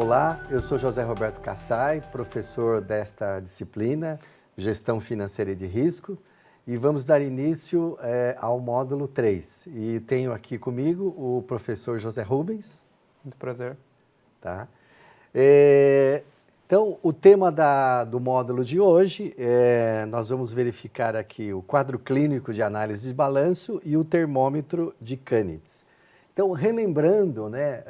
Olá, eu sou José Roberto Kassai, professor desta disciplina, Gestão Financeira e de Risco, e vamos dar início ao módulo 3. E tenho aqui comigo o professor José Rubens. Muito prazer. Tá? Então, o tema do módulo de hoje, nós vamos verificar aqui o quadro clínico de análise de balanço e o termômetro de Canitz. Então, relembrando, né,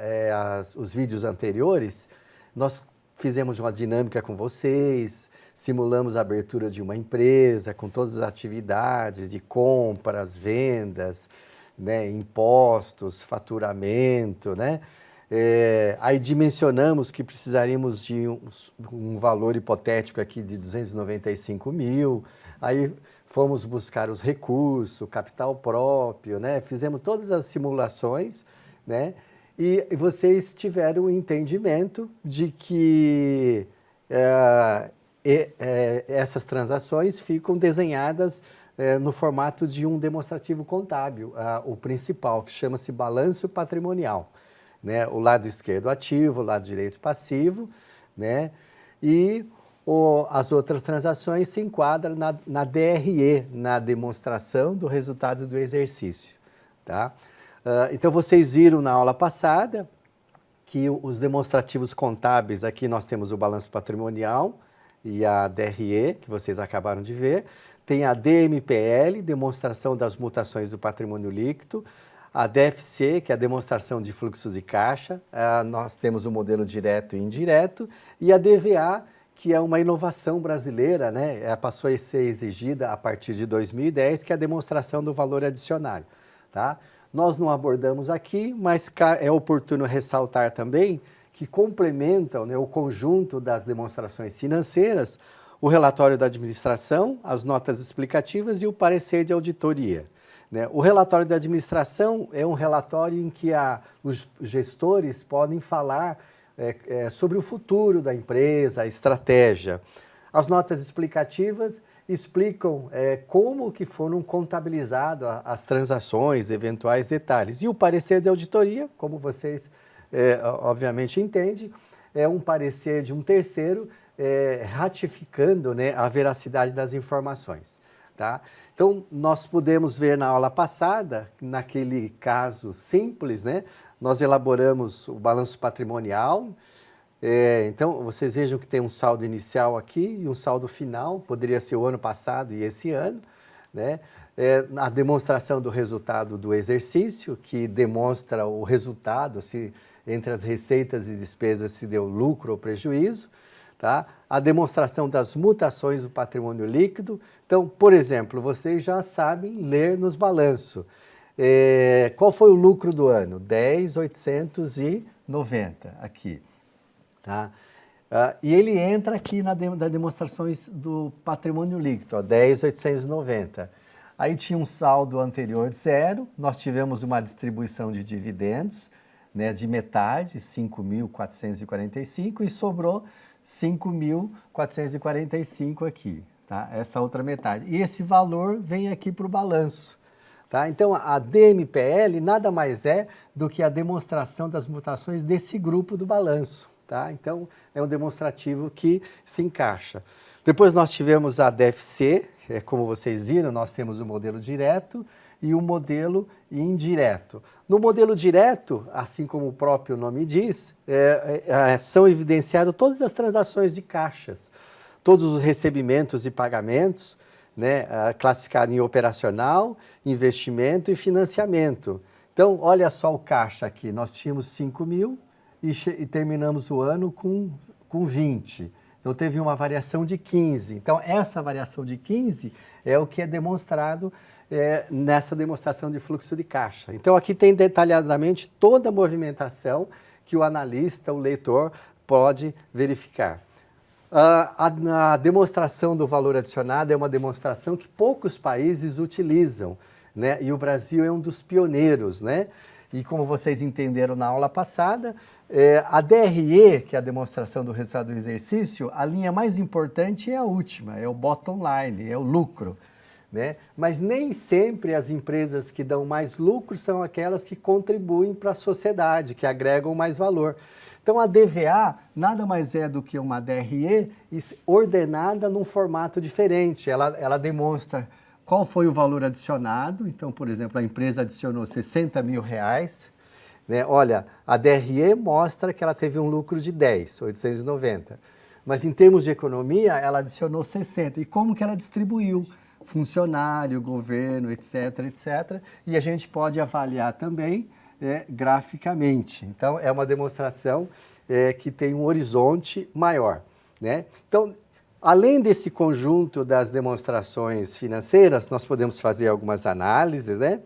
os vídeos anteriores, nós fizemos uma dinâmica com vocês, simulamos a abertura de uma empresa com todas as atividades de compras, vendas, né, impostos, faturamento, né? Aí dimensionamos que precisaríamos de um valor hipotético aqui de 295 mil, aí fomos buscar os recursos, o capital próprio, né? Fizemos todas as simulações, né? E vocês tiveram o entendimento de que essas transações ficam desenhadas no formato de um demonstrativo contábil, o principal, que chama-se balanço patrimonial. Né? O lado esquerdo ativo, o lado direito passivo, né? E as outras transações se enquadram na DRE, na demonstração do resultado do exercício. Tá? Então, vocês viram na aula passada que os demonstrativos contábeis, aqui nós temos o balanço patrimonial e a DRE, que vocês acabaram de ver, tem a DMPL, demonstração das mutações do patrimônio líquido, a DFC, que é a demonstração de fluxos de caixa, nós temos o modelo direto e indireto, e a DVA, que é uma inovação brasileira, né? Ela passou a ser exigida a partir de 2010, que é a demonstração do valor adicionário. Tá? Nós não abordamos aqui, mas é oportuno ressaltar também que complementam, né, o conjunto das demonstrações financeiras, o relatório da administração, as notas explicativas e o parecer de auditoria. Né? O relatório da administração é um relatório em que os gestores podem falar sobre o futuro da empresa, a estratégia. As notas explicativas explicam como que foram contabilizadas as transações, eventuais detalhes. E o parecer de auditoria, como vocês obviamente entendem, é um parecer de um terceiro ratificando, né, a veracidade das informações. Tá? Então, nós pudemos ver na aula passada, naquele caso simples, né, nós elaboramos o balanço patrimonial. Então, vocês vejam que tem um saldo inicial aqui e um saldo final, poderia ser o ano passado e esse ano. Né? A demonstração do resultado do exercício, que demonstra o resultado, se entre as receitas e despesas se deu lucro ou prejuízo. Tá? A demonstração das mutações do patrimônio líquido. Então, por exemplo, vocês já sabem ler nos balanços. Qual foi o lucro do ano? 10.890 aqui. Tá? E ele entra aqui nas demonstrações do patrimônio líquido, 10.890. Aí tinha um saldo anterior de zero, nós tivemos uma distribuição de dividendos, né, de metade, 5.445, e sobrou 5.445 aqui, tá? Essa outra metade. E esse valor vem aqui para o balanço. Tá? Então, a DMPL nada mais é do que a demonstração das mutações desse grupo do balanço. Tá? Então, é um demonstrativo que se encaixa. Depois nós tivemos a DFC, como vocês viram, nós temos o modelo direto e o modelo indireto. No modelo direto, assim como o próprio nome diz, são evidenciadas todas as transações de caixas, todos os recebimentos e pagamentos, né, classificado em operacional, investimento e financiamento. Então, olha só o caixa aqui, nós tínhamos 5 mil e terminamos o ano com 20. Então, teve uma variação de 15. Então, essa variação de 15 é o que é demonstrado nessa demonstração de fluxo de caixa. Então, aqui tem detalhadamente toda a movimentação que o analista, o leitor, pode verificar. A demonstração do valor adicionado é uma demonstração que poucos países utilizam, né? E o Brasil é um dos pioneiros, né? E como vocês entenderam na aula passada, a DRE, que é a demonstração do resultado do exercício, a linha mais importante é a última, é o bottom line, é o lucro. Né? Mas nem sempre as empresas que dão mais lucro são aquelas que contribuem para a sociedade, que agregam mais valor. Então, a DVA nada mais é do que uma DRE ordenada num formato diferente. Ela demonstra qual foi o valor adicionado. Então, por exemplo, a empresa adicionou R$60 mil, né? Olha, a DRE mostra que ela teve um lucro de 10.890. Mas em termos de economia, ela adicionou 60. E como que ela distribuiu? Funcionário, governo, etc, etc. E a gente pode avaliar também graficamente. Então, é uma demonstração que tem um horizonte maior, né? Então, além desse conjunto das demonstrações financeiras, nós podemos fazer algumas análises, né?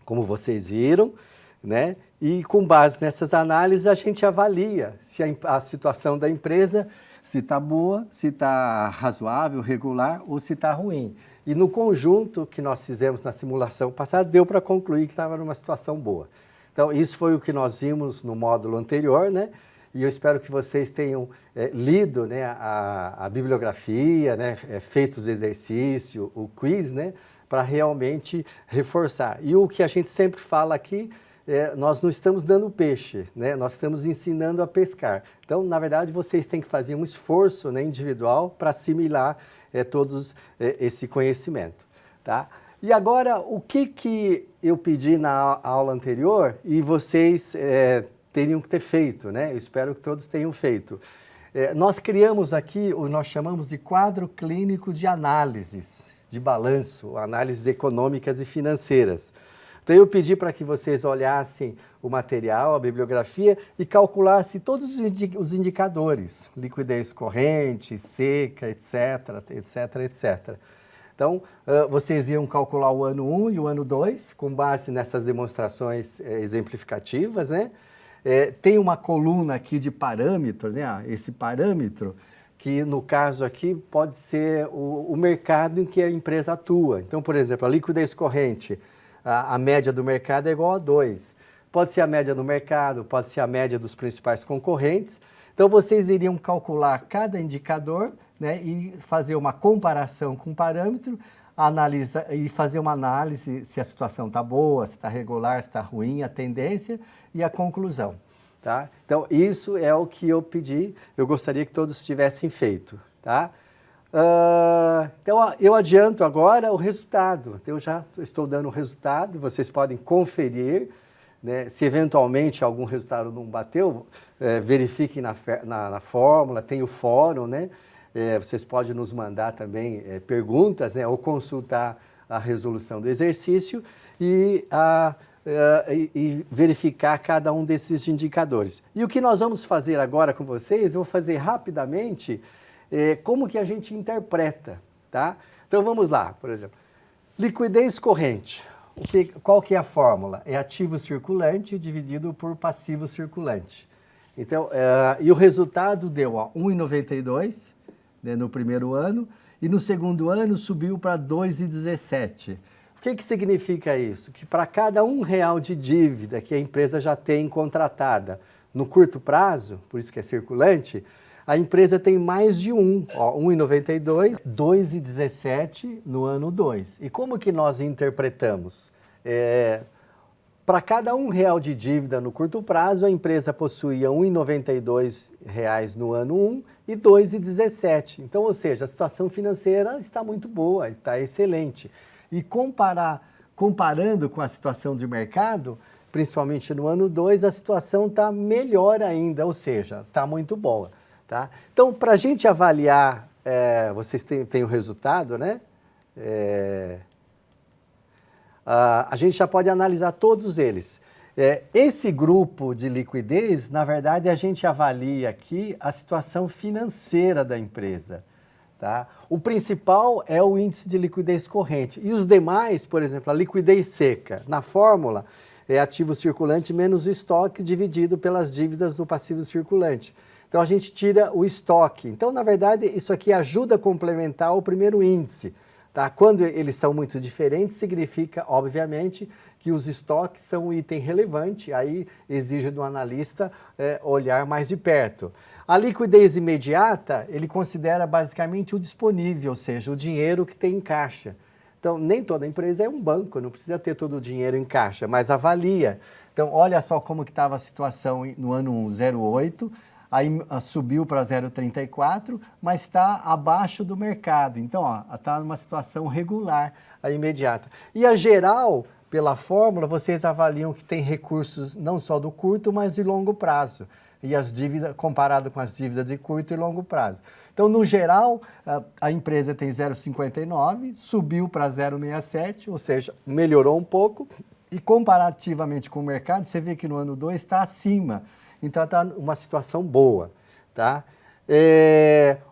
Como vocês viram, né? E com base nessas análises, a gente avalia se a situação da empresa, se está boa, se está razoável, regular ou se está ruim. E no conjunto que nós fizemos na simulação passada, deu para concluir que estava numa situação boa. Então, isso foi o que nós vimos no módulo anterior, né? E eu espero que vocês tenham lido, né, a bibliografia, né, feito os exercícios, o quiz, né, para realmente reforçar. E o que a gente sempre fala aqui, nós não estamos dando peixe, né? Nós estamos ensinando a pescar. Então, na verdade, vocês têm que fazer um esforço, né, individual para assimilar todos esse conhecimento, tá? E agora, o que eu pedi na aula anterior e vocês teriam que ter feito, né? Eu espero que todos tenham feito. Nós criamos aqui, nós chamamos de quadro clínico de análises, de balanço, análises econômicas e financeiras. Então, eu pedi para que vocês olhassem o material, a bibliografia e calculassem todos os indicadores, liquidez corrente, seca, etc, etc, etc. Então, vocês iam calcular o ano 1 e o ano 2, com base nessas demonstrações exemplificativas, né? Tem uma coluna aqui de parâmetro, né? Esse parâmetro, que no caso aqui pode ser o mercado em que a empresa atua. Então, por exemplo, a liquidez corrente, a média do mercado é igual a 2. Pode ser a média do mercado, pode ser a média dos principais concorrentes. Então, vocês iriam calcular cada indicador, né, e fazer uma comparação com o parâmetro, e fazer uma análise se a situação está boa, se está regular, se está ruim, a tendência e a conclusão. Tá? Então, isso é o que eu pedi, eu gostaria que todos tivessem feito. Tá? Então, eu adianto agora o resultado. Eu já estou dando o resultado, vocês podem conferir, né? Se eventualmente algum resultado não bateu, verifiquem na fórmula, tem o fórum, né? Vocês podem nos mandar também perguntas, né? Ou consultar a resolução do exercício e verificar cada um desses indicadores. E o que nós vamos fazer agora com vocês, eu vou fazer rapidamente como que a gente interpreta, tá? Então vamos lá, por exemplo, liquidez corrente. Qual que é a fórmula? É ativo circulante dividido por passivo circulante. Então, e o resultado deu 1,92, né, no primeiro ano, e no segundo ano subiu para 2,17. O que significa isso? Que para cada R$1 de dívida que a empresa já tem contratada no curto prazo, por isso que é circulante, a empresa tem mais de 1,92, 2,17 no ano 2. E como que nós interpretamos? Para cada R$1 de dívida no curto prazo, a empresa possuía R$1,92 no ano 1 e 2,17. Então, ou seja, a situação financeira está muito boa, está excelente. E comparando com a situação de mercado, principalmente no ano 2, a situação está melhor ainda, ou seja, está muito boa. Tá? Então, para a gente avaliar, vocês têm o resultado, né? A gente já pode analisar todos eles. Esse grupo de liquidez, na verdade, a gente avalia aqui a situação financeira da empresa. Tá? O principal é o índice de liquidez corrente. E os demais, por exemplo, a liquidez seca, na fórmula, é ativo circulante menos estoque dividido pelas dívidas do passivo circulante. Então, a gente tira o estoque. Então, na verdade, isso aqui ajuda a complementar o primeiro índice. Tá? Quando eles são muito diferentes, significa, obviamente, que os estoques são um item relevante, aí exige do analista olhar mais de perto. A liquidez imediata, ele considera basicamente o disponível, ou seja, o dinheiro que tem em caixa. Então, nem toda empresa é um banco, não precisa ter todo o dinheiro em caixa, mas avalia. Então, olha só como que estava a situação no ano 1, 0,8, aí subiu para 0,34, mas está abaixo do mercado. Então, está numa situação regular, a imediata. E a geral, pela fórmula, vocês avaliam que tem recursos não só do curto, mas de longo prazo. E as dívidas, comparado com as dívidas de curto e longo prazo. Então, no geral, a empresa tem 0,59, subiu para 0,67, ou seja, melhorou um pouco. E comparativamente com o mercado, você vê que no ano 2 está acima. Então, está uma situação boa. Tá?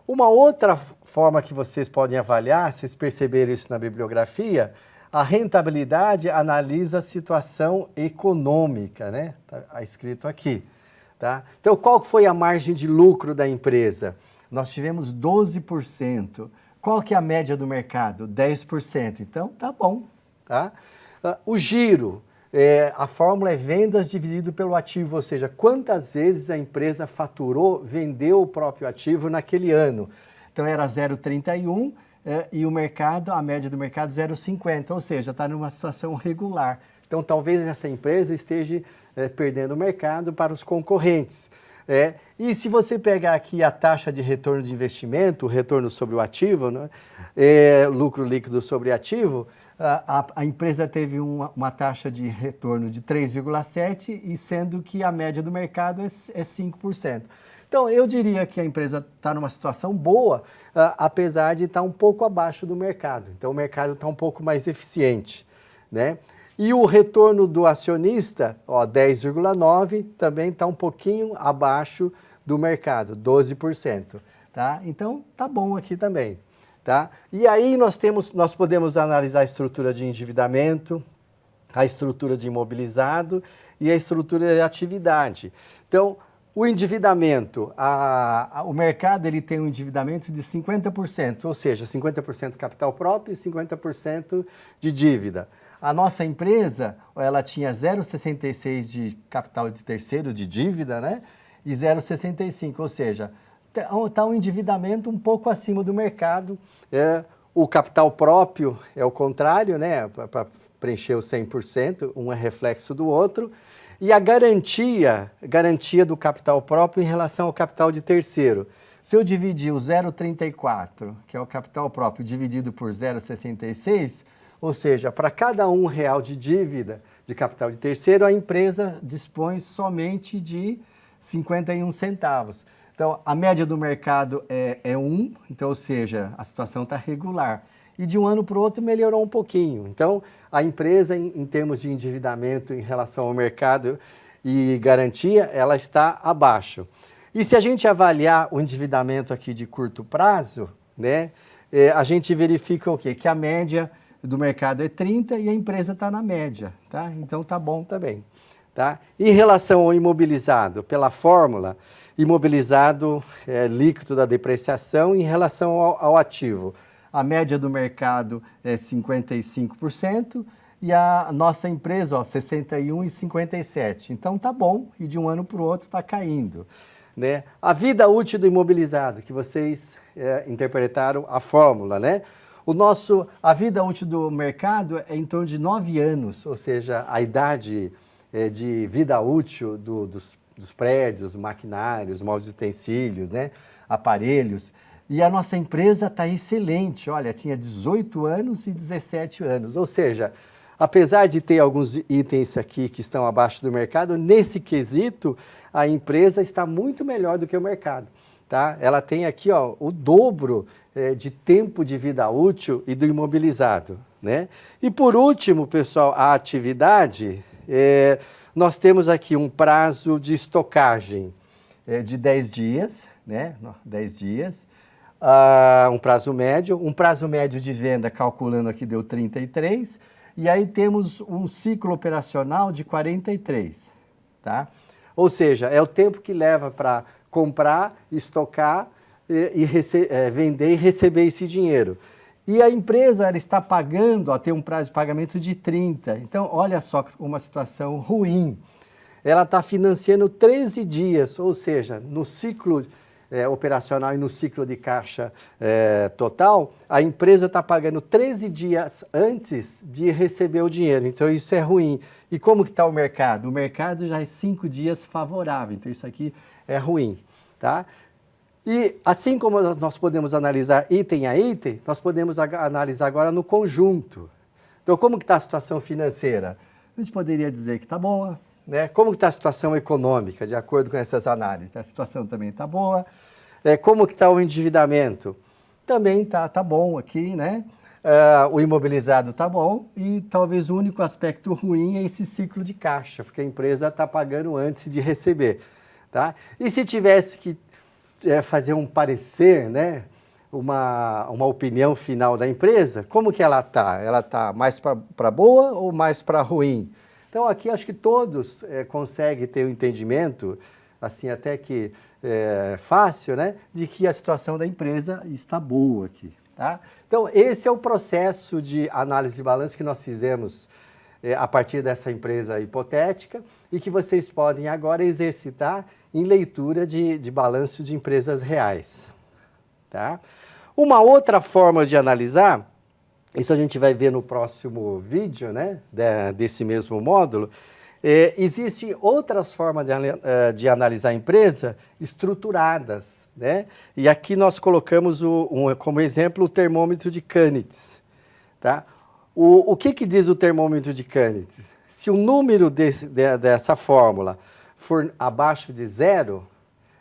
Uma outra forma que vocês podem avaliar, vocês perceberam isso na bibliografia, a rentabilidade analisa a situação econômica, né? Está escrito aqui. Tá? Então, qual foi a margem de lucro da empresa? Nós tivemos 12%. Qual que é a média do mercado? 10%. Então, tá bom. Tá? O giro, a fórmula é vendas dividido pelo ativo, ou seja, quantas vezes a empresa faturou, vendeu o próprio ativo naquele ano. Então, era 0,31 e o mercado, a média do mercado, 0,50, ou seja, está numa situação regular. Então, talvez essa empresa esteja perdendo o mercado para os concorrentes. E se você pegar aqui a taxa de retorno de investimento, o retorno sobre o ativo, né, lucro líquido sobre ativo, a empresa teve uma taxa de retorno de 3,7%, e sendo que a média do mercado é 5%. Então, eu diria que a empresa está numa situação boa, apesar de estar um pouco abaixo do mercado. Então, o mercado está um pouco mais eficiente, né? E o retorno do acionista, 10,9%, também está um pouquinho abaixo do mercado, 12%. Tá? Então, tá bom aqui também. Tá? E aí nós podemos analisar a estrutura de endividamento, a estrutura de imobilizado e a estrutura de atividade. Então, o endividamento, o mercado ele tem um endividamento de 50%, ou seja, 50% capital próprio e 50% de dívida. A nossa empresa, ela tinha 0,66 de capital de terceiro de dívida, né? E 0,65, ou seja, está um endividamento um pouco acima do mercado. O capital próprio é o contrário, né? Para preencher o 100%, um é reflexo do outro. E a garantia do capital próprio em relação ao capital de terceiro. Se eu dividir o 0,34, que é o capital próprio, dividido por 0,66, ou seja, para cada R$1 de dívida de capital de terceiro, a empresa dispõe somente de 51 centavos. Então, a média do mercado é 1, então, ou seja, a situação está regular. E de um ano para o outro melhorou um pouquinho. Então, a empresa, em termos de endividamento em relação ao mercado e garantia, ela está abaixo. E se a gente avaliar o endividamento aqui de curto prazo, né, a gente verifica o quê? Que a média do mercado é 30 e a empresa está na média, tá? Então tá bom também, tá? Em relação ao imobilizado, pela fórmula, imobilizado é líquido da depreciação em relação ao ativo. A média do mercado é 55% e a nossa empresa, 61 e 57. Então tá bom, e de um ano para o outro está caindo, né? A vida útil do imobilizado, que vocês interpretaram a fórmula, né? A vida útil do mercado é em torno de 9 anos, ou seja, a idade de vida útil dos prédios, maquinários, móveis e utensílios, né, aparelhos. E a nossa empresa está excelente, olha, tinha 18 anos e 17 anos, ou seja, apesar de ter alguns itens aqui que estão abaixo do mercado, nesse quesito, a empresa está muito melhor do que o mercado. Tá? Ela tem aqui o dobro de tempo de vida útil e do imobilizado, né? E por último, pessoal, a atividade, nós temos aqui um prazo de estocagem de 10 dias, né? 10 dias, um prazo médio de venda, calculando aqui, deu 33, e aí temos um ciclo operacional de 43, tá? Ou seja, é o tempo que leva para comprar, estocar, vender e receber esse dinheiro. E a empresa ela está pagando, tem um prazo de pagamento de 30. Então, olha só uma situação ruim. Ela está financiando 13 dias, ou seja, no ciclo operacional e no ciclo de caixa total, a empresa está pagando 13 dias antes de receber o dinheiro. Então, isso é ruim. E como que está o mercado? O mercado já é 5 dias favorável. Então, isso aqui é ruim. Tá? E assim como nós podemos analisar item a item, nós podemos analisar agora no conjunto. Então, como que está a situação financeira? A gente poderia dizer que está boa. Né? Como está a situação econômica, de acordo com essas análises? A situação também está boa. Como está o endividamento? Também está bom aqui, né? O imobilizado está bom e talvez o único aspecto ruim é esse ciclo de caixa, porque a empresa está pagando antes de receber. Tá? E se tivesse que fazer um parecer, né? uma opinião final da empresa, como que ela está? Ela está mais para boa ou mais para ruim? Então, aqui acho que todos conseguem ter um entendimento, assim, até que fácil, né, de que a situação da empresa está boa aqui. Tá? Então, esse é o processo de análise de balanço que nós fizemos a partir dessa empresa hipotética e que vocês podem agora exercitar em leitura de balanço de empresas reais. Tá? Uma outra forma de analisar, isso a gente vai ver no próximo vídeo, né, desse mesmo módulo. Existem outras formas de analisar a empresa estruturadas, né? E aqui nós colocamos como exemplo o termômetro de Canitz. Tá? O que diz o termômetro de Canitz? Se o número dessa fórmula for abaixo de 0,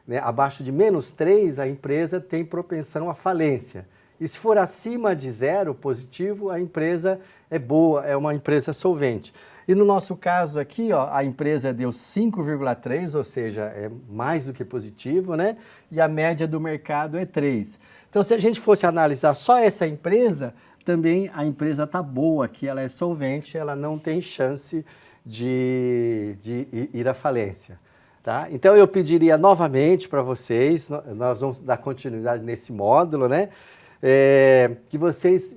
né, abaixo de -3, a empresa tem propensão à falência. E se for acima de 0, positivo, a empresa é boa, é uma empresa solvente. E no nosso caso aqui, ó, a empresa deu 5,3, ou seja, é mais do que positivo, né? E a média do mercado é 3. Então, se a gente fosse analisar só essa empresa, também a empresa está boa aqui, ela é solvente, ela não tem chance de ir à falência. Tá? Então, eu pediria novamente para vocês, nós vamos dar continuidade nesse módulo, né? Que vocês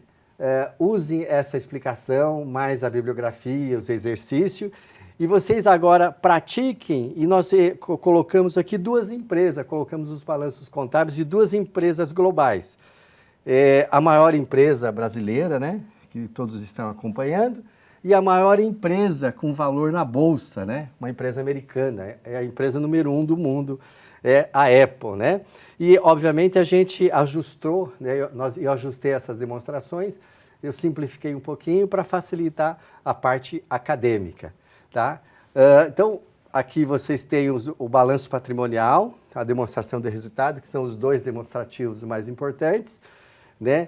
usem essa explicação, mais a bibliografia, os exercícios, e vocês agora pratiquem, e nós colocamos aqui duas empresas, colocamos os balanços contábeis de duas empresas globais. A maior empresa brasileira, né, que todos estão acompanhando, e a maior empresa com valor na bolsa, né, uma empresa americana, é a empresa número 1 do mundo, é a Apple, né? E, obviamente, a gente ajustou, né? Eu ajustei essas demonstrações, eu simplifiquei um pouquinho para facilitar a parte acadêmica, tá? Então, aqui vocês têm o balanço patrimonial, a demonstração de resultado, que são os dois demonstrativos mais importantes, né?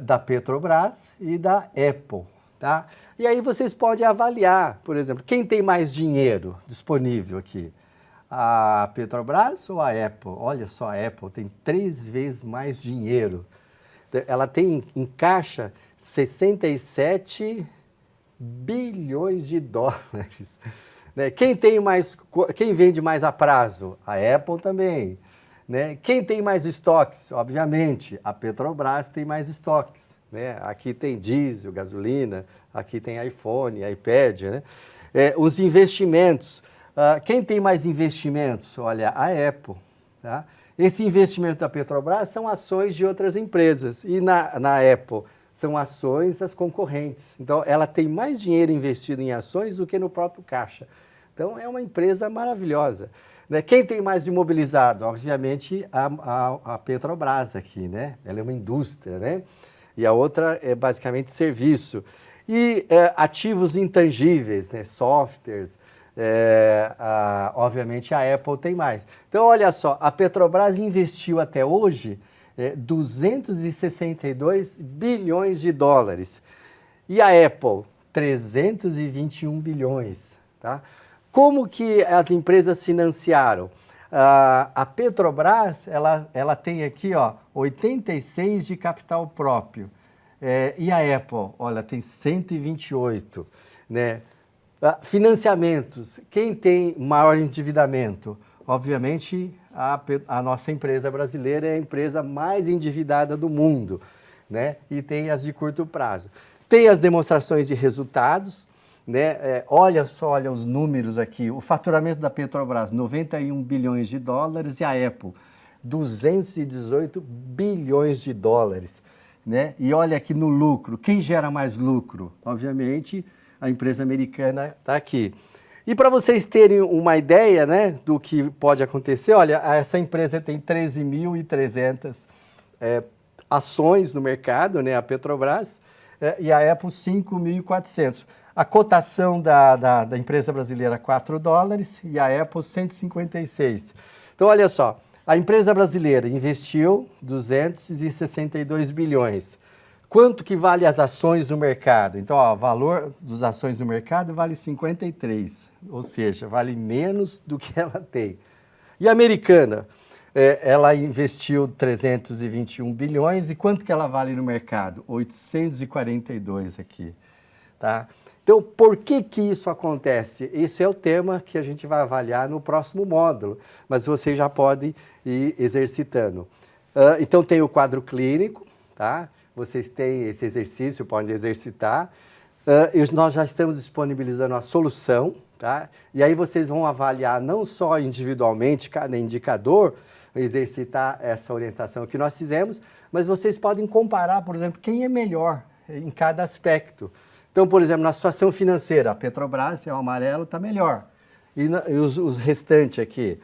Da Petrobras e da Apple, tá? E aí vocês podem avaliar, por exemplo, quem tem mais dinheiro disponível aqui? A Petrobras ou a Apple? Olha só, a Apple tem 3 vezes mais dinheiro. Ela tem em caixa 67 bilhões de dólares. Né? Quem vende mais a prazo? A Apple também. Né? Quem tem mais estoques? Obviamente, a Petrobras tem mais estoques. Né? Aqui tem diesel, gasolina, aqui tem iPhone, iPad. Né? Os investimentos. Quem tem mais investimentos? Olha, a Apple. Tá? Esse investimento da Petrobras são ações de outras empresas. E na Apple são ações das concorrentes. Então, ela tem mais dinheiro investido em ações do que no próprio caixa. Então, é uma empresa maravilhosa. Né? Quem tem mais imobilizado? Obviamente, a Petrobras aqui. Né? Ela é uma indústria. Né? E a outra é basicamente serviço. E ativos intangíveis, né? Softwares. Obviamente a Apple tem mais. Então, olha só, a Petrobras investiu até hoje 262 bilhões de dólares e a Apple 321 bilhões. Tá? Como que as empresas financiaram? A Petrobras, ela tem aqui, ó, 86 de capital próprio e a Apple, olha, tem 128, né? Financiamentos. Quem tem maior endividamento? Obviamente, a nossa empresa brasileira é a empresa mais endividada do mundo, né? E tem as de curto prazo. Tem as demonstrações de resultados, né? Olha os números aqui. O faturamento da Petrobras, 91 bilhões de dólares, e a Apple, 218 bilhões de dólares. Né? E olha aqui no lucro, quem gera mais lucro? Obviamente, a empresa americana está aqui. E para vocês terem uma ideia, né, do que pode acontecer, olha, essa empresa tem 13.300 ações no mercado, né, a Petrobras, e a Apple 5.400. A cotação da empresa brasileira 4 dólares e a Apple 156. Então, olha só, a empresa brasileira investiu 262 bilhões. Quanto que vale as ações no mercado? Então, ó, o valor das ações no mercado vale 53, ou seja, vale menos do que ela tem. E a americana? Ela investiu 321 bilhões, e quanto que ela vale no mercado? 842 aqui, tá? Então, por que que isso acontece? Esse é o tema que a gente vai avaliar no próximo módulo, mas vocês já podem ir exercitando. Então, tem o quadro clínico, tá? Vocês têm esse exercício, podem exercitar. Nós já estamos disponibilizando a solução, tá? E aí vocês vão avaliar não só individualmente cada indicador, exercitar essa orientação que nós fizemos, mas vocês podem comparar, por exemplo, quem é melhor em cada aspecto. Então, por exemplo, na situação financeira, a Petrobras, é o amarelo, está melhor. E os restantes aqui,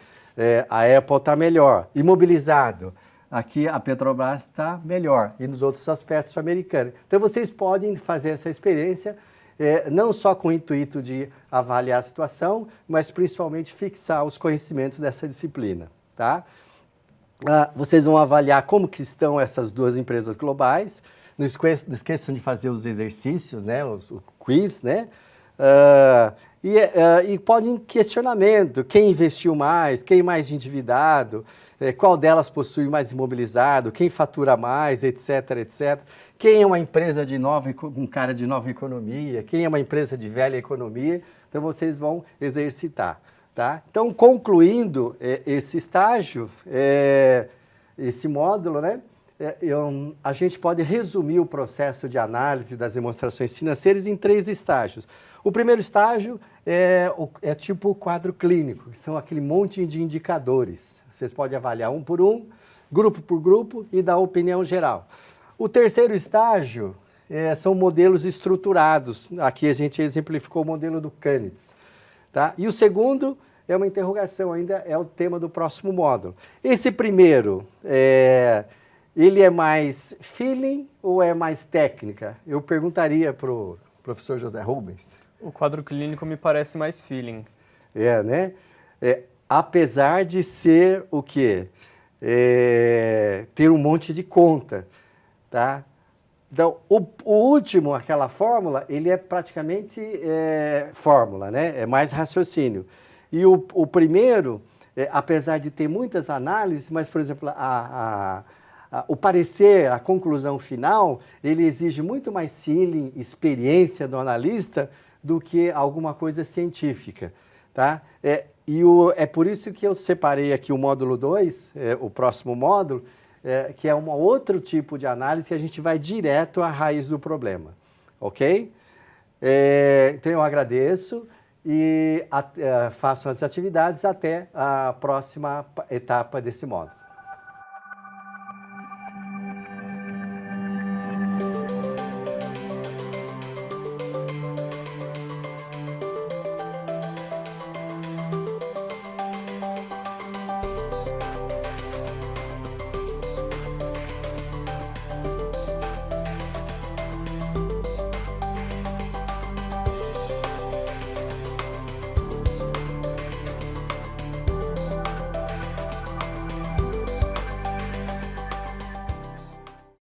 a Apple está melhor. Imobilizado, aqui a Petrobras está melhor. E nos outros aspectos, americanos. Então, vocês podem fazer essa experiência, não só com o intuito de avaliar a situação, mas principalmente fixar os conhecimentos dessa disciplina, tá? Vocês vão avaliar como que estão essas duas empresas globais. Não esqueçam de fazer os exercícios, né, o quiz, né? E podem questionamento, quem investiu mais, quem mais endividado, qual delas possui mais imobilizado, quem fatura mais, etc, etc. Quem é uma empresa com cara de nova economia, quem é uma empresa de velha economia. Então, vocês vão exercitar, tá? Então, concluindo esse estágio, esse módulo, né? A gente pode resumir o processo de análise das demonstrações financeiras em 3 estágios. O primeiro estágio é tipo o quadro clínico, que são aquele monte de indicadores. Vocês podem avaliar um por um, grupo por grupo e dar opinião geral. O terceiro estágio são modelos estruturados. Aqui a gente exemplificou o modelo do Canitz, tá? E o segundo é uma interrogação, ainda é o tema do próximo módulo. Esse primeiro ele é mais feeling ou é mais técnica? Eu perguntaria para o professor José Rubens. O quadro clínico me parece mais feeling. Né? Apesar de ser o quê? Ter um monte de conta, tá? Então, o último, aquela fórmula, ele é praticamente fórmula, né? É mais raciocínio. E o primeiro, apesar de ter muitas análises, mas, por exemplo, o parecer, a conclusão final, ele exige muito mais feeling, experiência do analista do que alguma coisa científica, tá? É por isso que eu separei aqui o módulo 2, o próximo módulo, que é um outro tipo de análise que a gente vai direto à raiz do problema, ok? Então eu agradeço e faço as atividades até a próxima etapa desse módulo.